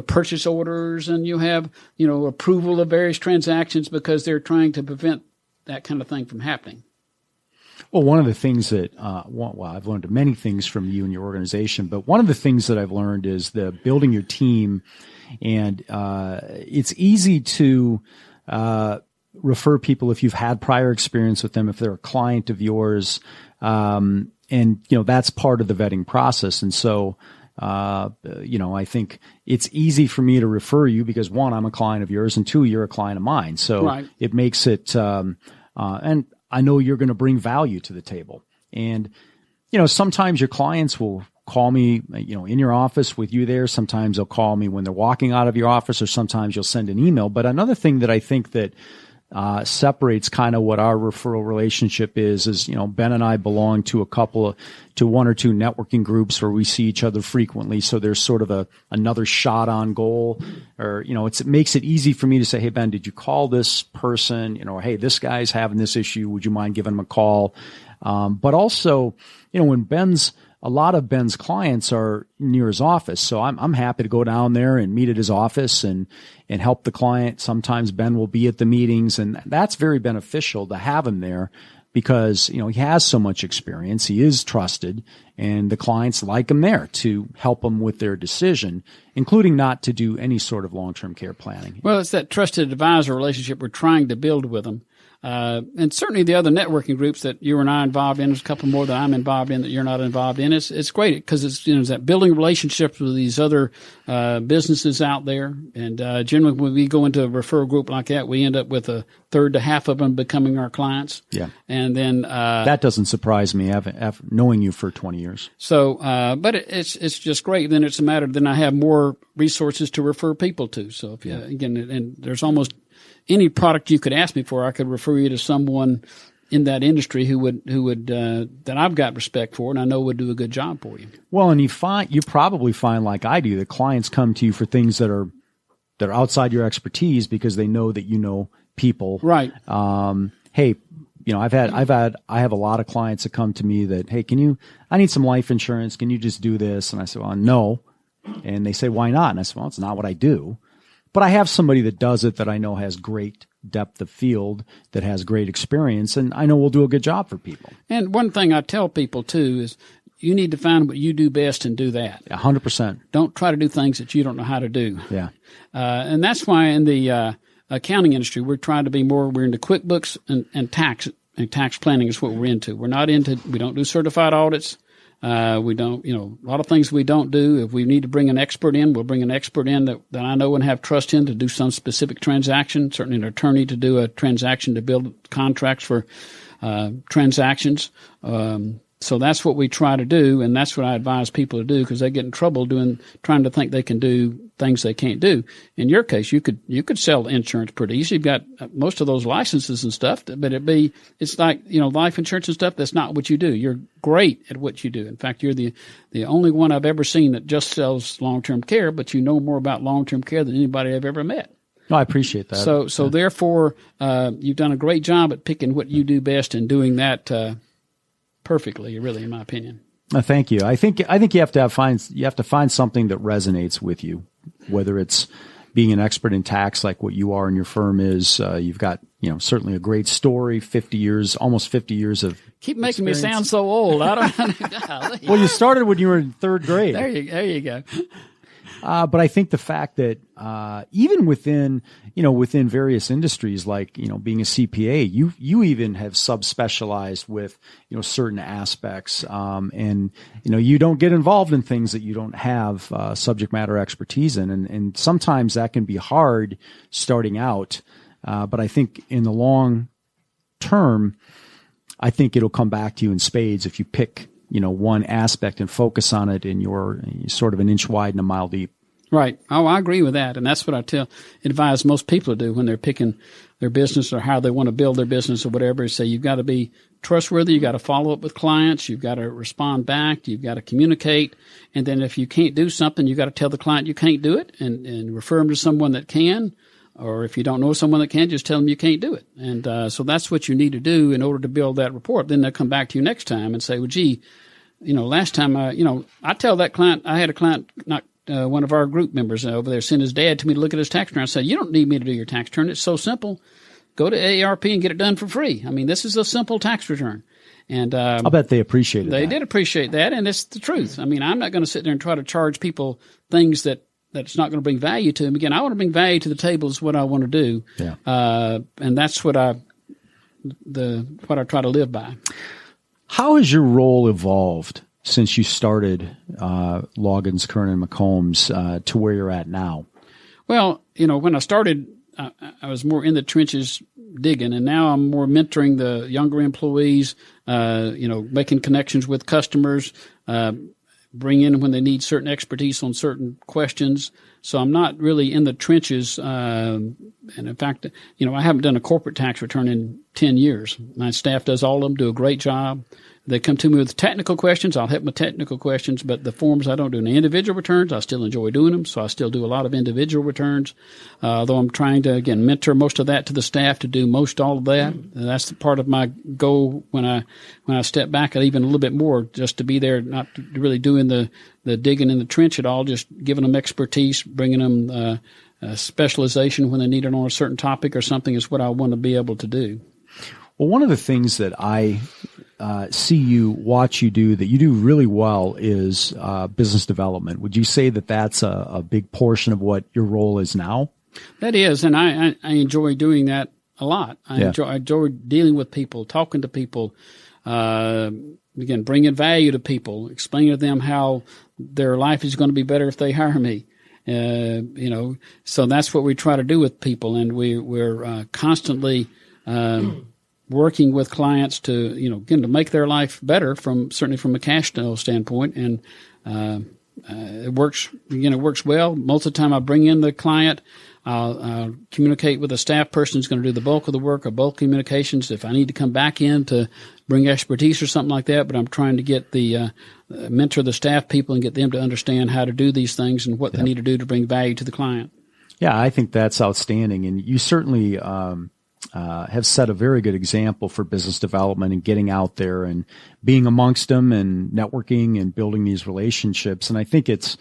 purchase orders, and you have approval of various transactions, because they're trying to prevent that kind of thing from happening. Well, one of the things that I've learned many things from you and your organization, but one of the things that I've learned is the building your team. And it's easy to refer people if you've had prior experience with them, if they're a client of yours, and that's part of the vetting process. And so, I think it's easy for me to refer you because 1, I'm a client of yours, and 2, you're a client of mine. So It makes it, and I know you're going to bring value to the table. And sometimes your clients will call me, in your office with you there. Sometimes they'll call me when they're walking out of your office, or sometimes you'll send an email. But another thing that I think that separates kind of what our referral relationship is, Ben and I belong to 1 or 2 networking groups where we see each other frequently. So there's sort of another shot on goal, or, it makes it easy for me to say, hey, Ben, did you call this person? Or, hey, this guy's having this issue. Would you mind giving him a call? But also, when Ben's a lot of Ben's clients are near his office. So I'm happy to go down there and meet at his office and help the client. Sometimes Ben will be at the meetings, and that's very beneficial to have him there because, he has so much experience. He is trusted, and the clients like him there to help them with their decision, including not to do any sort of long-term care planning. Well, it's that trusted advisor relationship we're trying to build with them. And certainly the other networking groups that you and I are involved in, there's a couple more that I'm involved in that you're not involved in. It's great because it's that building relationships with these other businesses out there. And generally when we go into a referral group like that, we end up with a third to half of them becoming our clients. Yeah. And then that doesn't surprise me, after knowing you for 20 years. So, but it's just great. Then it's a matter of then I have more resources to refer people to. So if again, and there's almost any product you could ask me for, I could refer you to someone in that industry who would that I've got respect for and I know would do a good job for you. Well, and you probably find, like I do, that clients come to you for things that are outside your expertise because they know that you know people. Right. Hey, I have a lot of clients that come to me that, hey, I need some life insurance. Can you just do this? And I say, well, no. And they say, why not? And I say, well, it's not what I do. But I have somebody that does it that I know has great depth of field, that has great experience, and I know will do a good job for people. And one thing I tell people, too, is you need to find what you do best and do that. 100%. Don't try to do things that you don't know how to do. Yeah. And that's why in the accounting industry, we're trying to be we're into QuickBooks and tax. And tax planning is what we're into. We don't do certified audits. We don't, a lot of things we don't do. If we need to bring an expert in, we'll bring an expert in that I know and have trust in to do some specific transaction, certainly an attorney to do a transaction to build contracts for transactions. So that's what we try to do, and that's what I advise people to do because they get in trouble trying to think they can do things they can't do. In your case, you could sell insurance pretty easy. You've got most of those licenses and stuff, but it's like, life insurance and stuff. That's not what you do. You're great at what you do. In fact, you're the only one I've ever seen that just sells long-term care, but you know more about long-term care than anybody I've ever met. No, I appreciate that. So therefore, you've done a great job at picking what you do best and doing that perfectly, really, in my opinion. Thank you. I think you have to find something that resonates with you, whether it's being an expert in tax like what you are and your firm is. You've got certainly a great story. Almost 50 years of keep making experience. Me sound so old. I don't. Well, you started when you were in third grade. There you go. But I think the fact that even within various industries, like being a CPA, you even have subspecialized with certain aspects, and you don't get involved in things that you don't have subject matter expertise in, and sometimes that can be hard starting out. But I think in the long term, I think it'll come back to you in spades if you pick one aspect and focus on it, and you're sort of an inch wide and a mile deep. Right. Oh, I agree with that. And that's what I advise most people to do when they're picking their business or how they want to build their business or whatever. Say you've got to be trustworthy. You've got to follow up with clients. You've got to respond back. You've got to communicate. And then if you can't do something, you've got to tell the client you can't do it and refer them to someone that can. Or if you don't know someone that can, just tell them you can't do it. And so that's what you need to do in order to build that rapport. Then they'll come back to you next time and say, well, gee, last time I tell that client, I had a client, not one of our group members over there, sent his dad to me to look at his tax return. I said, you don't need me to do your tax return. It's so simple. Go to AARP and get it done for free. I mean, this is a simple tax return. And I'll bet they appreciated that. They did appreciate that, and it's the truth. I mean, I'm not going to sit there and try to charge people things that's not going to bring value to them. Again, I want to bring value to the table is what I want to do. Yeah. And that's what I try to live by. How has your role evolved since you started Loggins, Kern and McCombs to where you're at now? Well, when I started, I was more in the trenches digging, and now I'm more mentoring the younger employees, making connections with customers, bring in when they need certain expertise on certain questions. So I'm not really in the trenches. And in fact, I haven't done a corporate tax return in 10 years. My staff does all of them, do a great job. They come to me with technical questions. I'll help them with technical questions, but the forms I don't do. Any individual returns, I still enjoy doing them, so I still do a lot of individual returns, though I'm trying to, again, mentor most of that to the staff to do most all of that. That's the part of my goal when I step back, even a little bit more, just to be there, not really doing the digging in the trench at all, just giving them expertise, bringing them specialization when they need it on a certain topic or something is what I want to be able to do. Well, one of the things that I watch you do that you do really well is business development. Would you say that that's a big portion of what your role is now? That is, and I enjoy doing that a lot. I enjoy dealing with people, talking to people, again, bringing value to people, explaining to them how their life is going to be better if they hire me. So that's what we try to do with people, and we're constantly working with clients to, again, to make their life better certainly from a cash flow standpoint. And, it works well. Most of the time I bring in the client, I'll communicate with a staff person who's going to do the bulk of the work or bulk communications if I need to come back in to bring expertise or something like that. But I'm trying to get the, mentor the staff people and get them to understand how to do these things and what they need to do to bring value to the client. Yeah, I think that's outstanding. And you certainly, have set a very good example for business development and getting out there and being amongst them and networking and building these relationships. And I think it's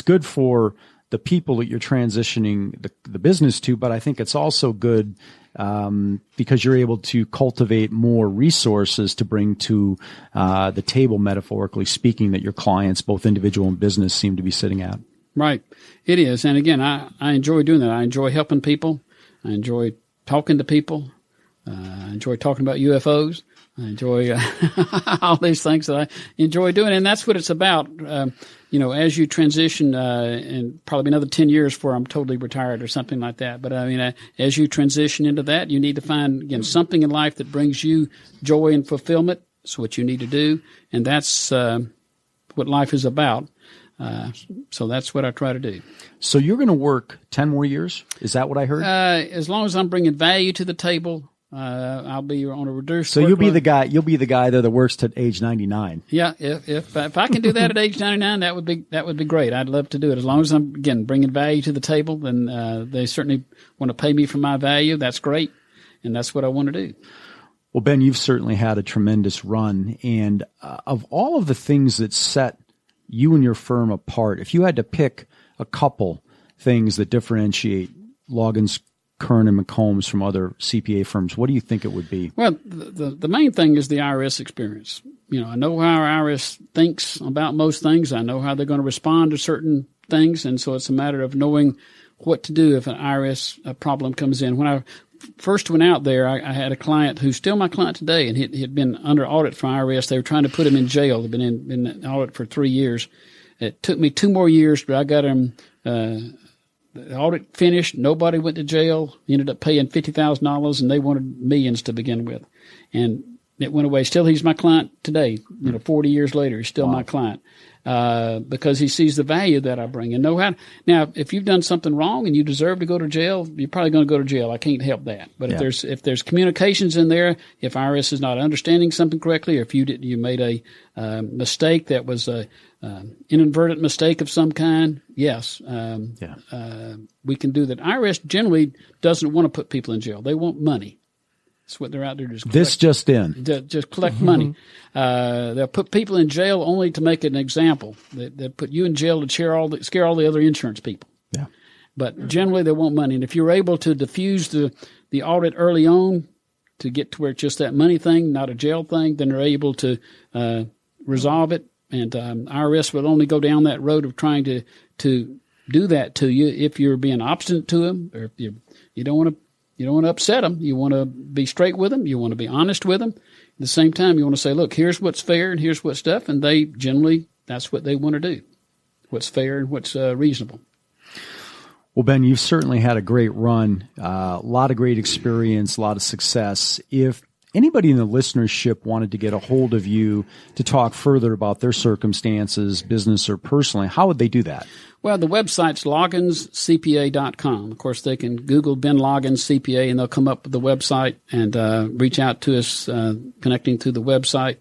good for the people that you're transitioning the business to, but I think it's also good because you're able to cultivate more resources to bring to the table, metaphorically speaking, that your clients, both individual and business, seem to be sitting at. Right. It is. And again, I enjoy doing that. I enjoy helping people. I enjoy talking to people. I enjoy talking about UFOs. I enjoy all these things that I enjoy doing, and that's what it's about. As you transition, in probably another 10 years before I'm totally retired or something like that. But as you transition into that, you need to find, again, something in life that brings you joy and fulfillment. That's what you need to do, and that's what life is about. So that's what I try to do. So you're going to work 10 more years? Is that what I heard? As long as I'm bringing value to the table, I'll be on a reduced. So you'll be the guy. You'll be the guy there that works to age 99. Yeah, if I can do that at age 99, that would be great. I'd love to do it as long as I'm, again, bringing value to the table. Then they certainly want to pay me for my value. That's great, and that's what I want to do. Well, Ben, you've certainly had a tremendous run, and of all of the things that set you and your firm apart, if you had to pick a couple things that differentiate Loggins, Kern and McCombs from other CPA firms, what do you think it would be? Well, the main thing is the IRS experience. I know how our IRS thinks about most things. I know how they're going to respond to certain things, and so it's a matter of knowing what to do if an IRS problem comes in. When I first went out there, I had a client who's still my client today, and he had been under audit from IRS. They were trying to put him in jail. They've been in audit for 3 years. It took me 2 more years, but I got him the audit finished. Nobody went to jail. He ended up paying $50,000, and they wanted millions to begin with. And it went away. Still, he's my client today. 40 years later, he's still my client. Because he sees the value that I bring and know how. Now, if you've done something wrong and you deserve to go to jail, you're probably going to go to jail. I can't help that. But if there's communications in there, if IRS is not understanding something correctly, or if you made a mistake that was a inadvertent mistake of some kind, yes, we can do that. IRS generally doesn't want to put people in jail. They want money. That's what they're out there to collect. This just in. Just collect money. They'll put people in jail only to make an example. They'll put you in jail to scare all the other insurance people. Yeah. But generally they want money. And if you're able to diffuse the audit early on to get to where it's just that money thing, not a jail thing, then they're able to resolve it. And IRS will only go down that road of trying to do that to you if you're being obstinate to them, or if you don't want to upset them. You want to be straight with them. You want to be honest with them. At the same time, you want to say, look, here's what's fair and here's what's stuff. And they generally, that's what they want to do. What's fair and what's reasonable. Well, Ben, you've certainly had a great run, a lot of great experience, a lot of success. If anybody in the listenership wanted to get a hold of you to talk further about their circumstances, business or personally, how would they do that? Well, the website's LogginsCPA.com. Of course, they can Google Ben Loggins CPA, and they'll come up with the website and reach out to us connecting through the website.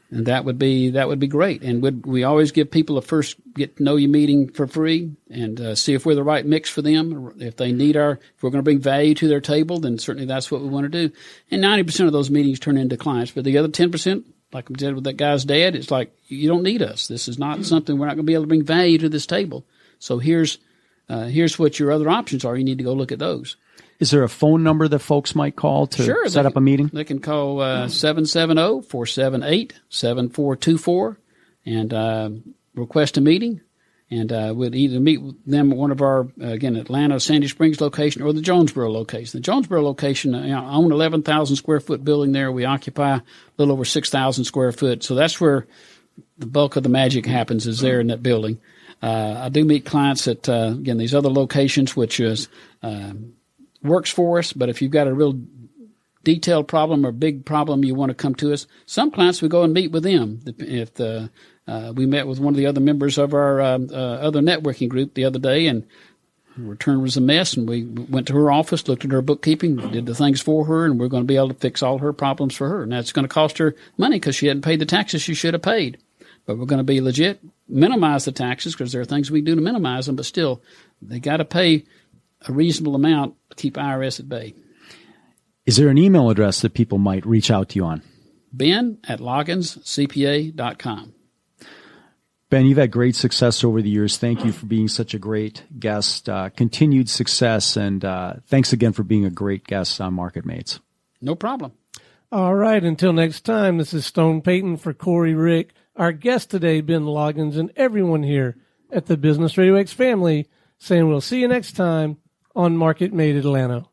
And that would be great. And we always give people a first get to know you meeting for free and see if we're the right mix for them. If they need if we're going to bring value to their table, then certainly that's what we want to do. And 90% of those meetings turn into clients. But the other 10%, like I said with that guy's dad, it's like, you don't need us. This is not something we're not going to be able to bring value to this table. So here's what your other options are. You need to go look at those. Is there a phone number that folks might call to set up a meeting? They can call 770-478-7424 and request a meeting. And we'd either meet with them at one of our, Atlanta, Sandy Springs location or the Jonesboro location. The Jonesboro location, I own 11,000 square foot building there. We occupy a little over 6,000 square foot. So that's where the bulk of the magic happens, is there in that building. I do meet clients at, these other locations, which is works for us. But if you've got a real detailed problem or big problem, you want to come to us. Some clients, we go and meet with them. If we met with one of the other members of our other networking group the other day, and her return was a mess, and we went to her office, looked at her bookkeeping, did the things for her, and we're going to be able to fix all her problems for her. And that's going to cost her money because she hadn't paid the taxes she should have paid. But we're going to be legit, minimize the taxes because there are things we do to minimize them, but still, they got to pay a reasonable amount to keep IRS at bay. Is there an email address that people might reach out to you on? Ben@LogginsCPA.com. Ben, you've had great success over the years. Thank you for being such a great guest. Continued success, and thanks again for being a great guest on MarketMates. No problem. All right. Until next time, this is Stone Payton for Corey Rick, our guest today, Ben Loggins, and everyone here at the Business Radio X family, saying we'll see you next time on MarketMate Atlanta.